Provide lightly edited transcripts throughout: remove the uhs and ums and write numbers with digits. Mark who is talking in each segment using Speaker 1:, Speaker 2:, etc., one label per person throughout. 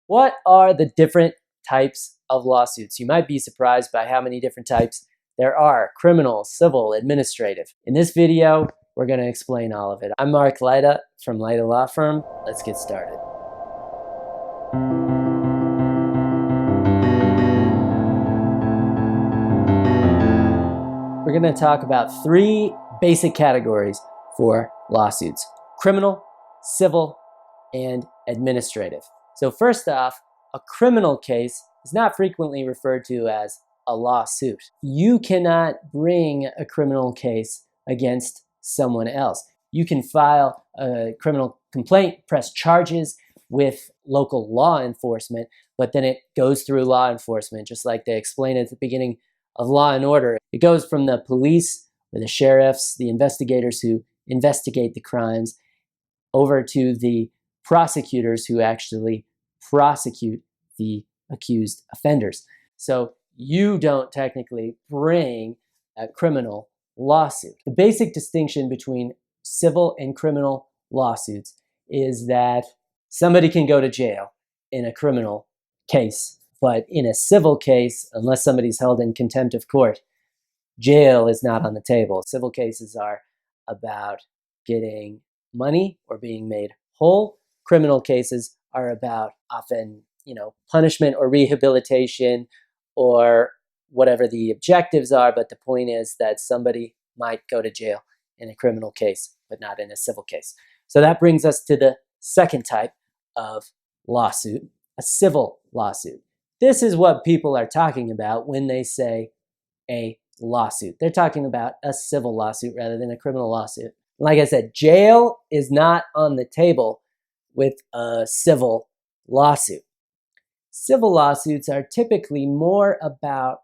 Speaker 1: What are the different types of lawsuits? You might be surprised by how many different types there are: criminal, civil, administrative. In this video, we're going to explain all of it. I'm Mark Lyda from Lyda Law Firm. Let's get started. We're going to talk about three basic categories for lawsuits: criminal, civil, and administrative. So first off, a criminal case is not frequently referred to as a lawsuit. You cannot bring a criminal case against someone else. You can file a criminal complaint, press charges with local law enforcement, but then it goes through law enforcement, just like they explained at the beginning of Law and Order. It goes from the police or the sheriffs, the investigators who investigate the crimes, over to the prosecutors who actually prosecute the accused offenders. So you don't technically bring a criminal lawsuit. The basic distinction between civil and criminal lawsuits is that somebody can go to jail in a criminal case, but in a civil case, unless somebody's held in contempt of court, jail is not on the table. Civil cases are about getting money or being made whole. Criminal cases are about often, punishment or rehabilitation or whatever the objectives are, but the point is that somebody might go to jail in a criminal case, but not in a civil case. So that brings us to the second type of lawsuit, a civil lawsuit. This is what people are talking about when they say a lawsuit. They're talking about a civil lawsuit rather than a criminal lawsuit. Like I said, jail is not on the table with a civil lawsuit. Civil lawsuits are typically more about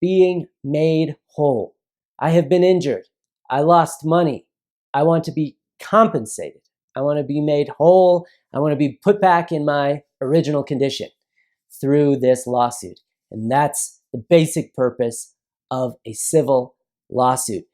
Speaker 1: being made whole. I have been injured. I lost money. I want to be compensated. I want to be made whole. I want to be put back in my original condition through this lawsuit. And that's the basic purpose of a civil lawsuit.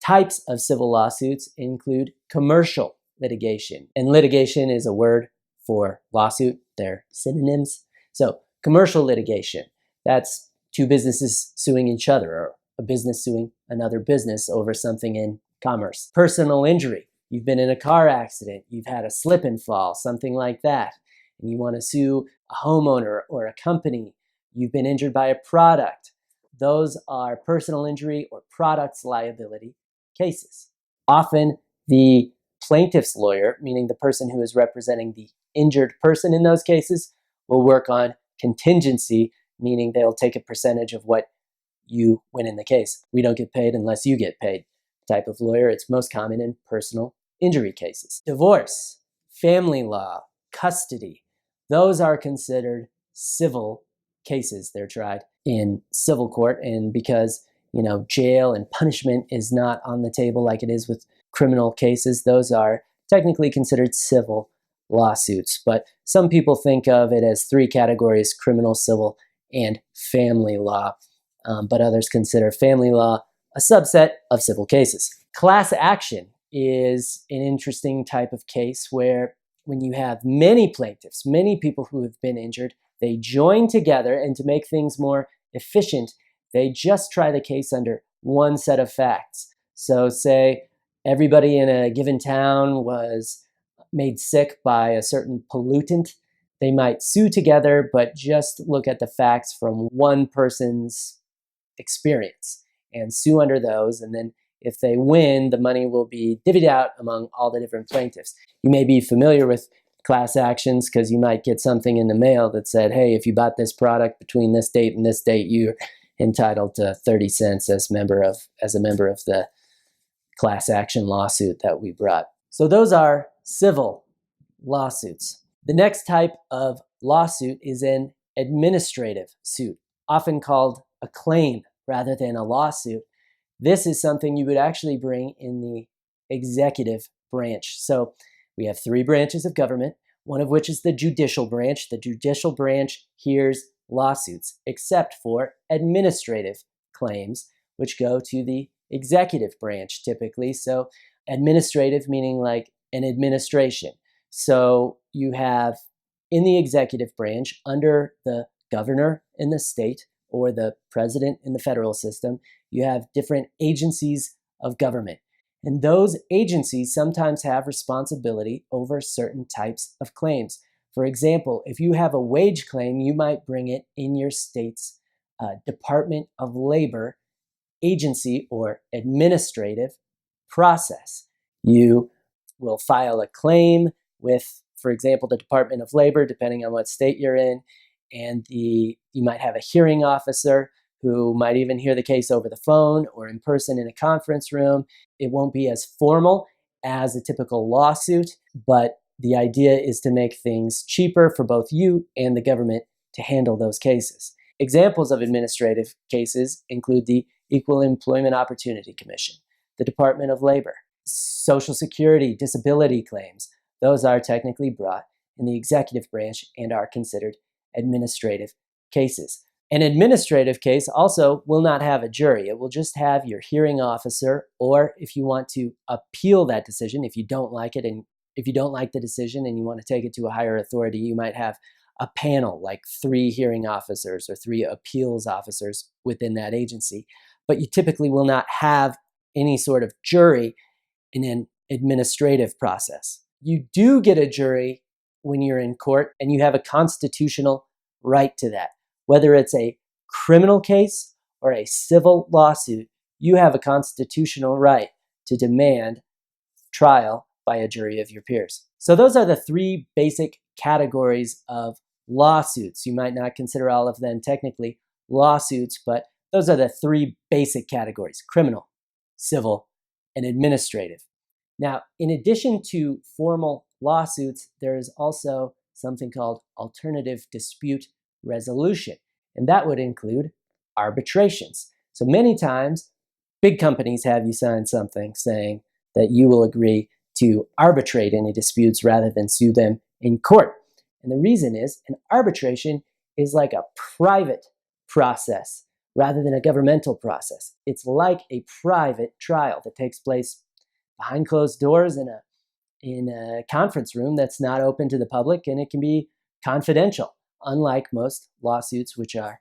Speaker 1: Types of civil lawsuits include commercial litigation. And litigation is a word for lawsuit. They're synonyms. So commercial litigation, that's two businesses suing each other, or a business suing another business over something in commerce. Personal injury. You've been in a car accident. You've had a slip and fall, something like that. And you want to sue a homeowner or a company. You've been injured by a product. Those are personal injury or products liability cases. Often the plaintiff's lawyer, meaning the person who is representing the injured person in those cases, will work on contingency, meaning they'll take a percentage of what you win in the case. We don't get paid unless you get paid type of lawyer. It's most common in personal injury cases. Divorce, family law, custody, those are considered civil cases. They're tried in civil court, and because jail and punishment is not on the table like it is with criminal cases, those are technically considered civil lawsuits. But some people think of it as three categories: criminal, civil, and family law. But others consider family law a subset of civil cases. Class action is an interesting type of case where when you have many plaintiffs, many people who have been injured, they join together, and to make things more efficient, they just try the case under one set of facts. So say everybody in a given town was made sick by a certain pollutant. They might sue together, but just look at the facts from one person's experience and sue under those. And then if they win, the money will be divvied out among all the different plaintiffs. You may be familiar with class actions because you might get something in the mail that said, hey, if you bought this product between this date and this date, you're entitled to 30 cents as a member of the class action lawsuit that we brought. So those are civil lawsuits. The next type of lawsuit is an administrative suit, often called a claim rather than a lawsuit. This is something you would actually bring in the executive branch. So we have three branches of government, one of which is the judicial branch. The judicial branch hears lawsuits, except for administrative claims, which go to the executive branch typically. So administrative meaning like an administration. So you have in the executive branch, under the governor in the state or the president in the federal system, you have different agencies of government. And those agencies sometimes have responsibility over certain types of claims. For example, if you have a wage claim, you might bring it in your state's Department of Labor agency or administrative process. You will file a claim with, for example, the Department of Labor, depending on what state you're in, and you might have a hearing officer who might even hear the case over the phone or in person in a conference room. It won't be as formal as a typical lawsuit, but the idea is to make things cheaper for both you and the government to handle those cases. Examples of administrative cases include the Equal Employment Opportunity Commission, the Department of Labor, Social Security, disability claims. Those are technically brought in the executive branch and are considered administrative cases. An administrative case also will not have a jury. It will just have your hearing officer, or if you want to appeal that decision, if you don't like it, and if you don't like the decision and you want to take it to a higher authority, you might have a panel, like 3 hearing officers or 3 appeals officers within that agency. But you typically will not have any sort of jury in an administrative process. You do get a jury when you're in court, and you have a constitutional right to that. Whether it's a criminal case or a civil lawsuit, you have a constitutional right to demand trial by a jury of your peers. So those are the 3 basic categories of lawsuits. You might not consider all of them technically lawsuits, but those are the 3 basic categories: criminal, civil, and administrative. Now, in addition to formal lawsuits, there is also something called alternative dispute resolution, and that would include arbitrations. So many times, big companies have you sign something saying that you will agree to arbitrate any disputes rather than sue them in court. And the reason is an arbitration is like a private process rather than a governmental process. It's like a private trial that takes place behind closed doors in a conference room that's not open to the public, and it can be confidential, unlike most lawsuits which are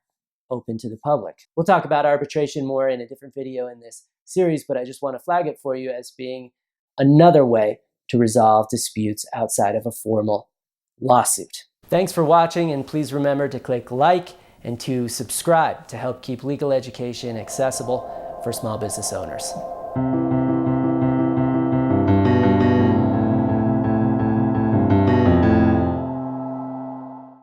Speaker 1: open to the public. We'll talk about arbitration more in a different video in this series, but I just want to flag it for you as being another way to resolve disputes outside of a formal lawsuit. Thanks for watching, and please remember to click like and to subscribe to help keep legal education accessible for small business owners.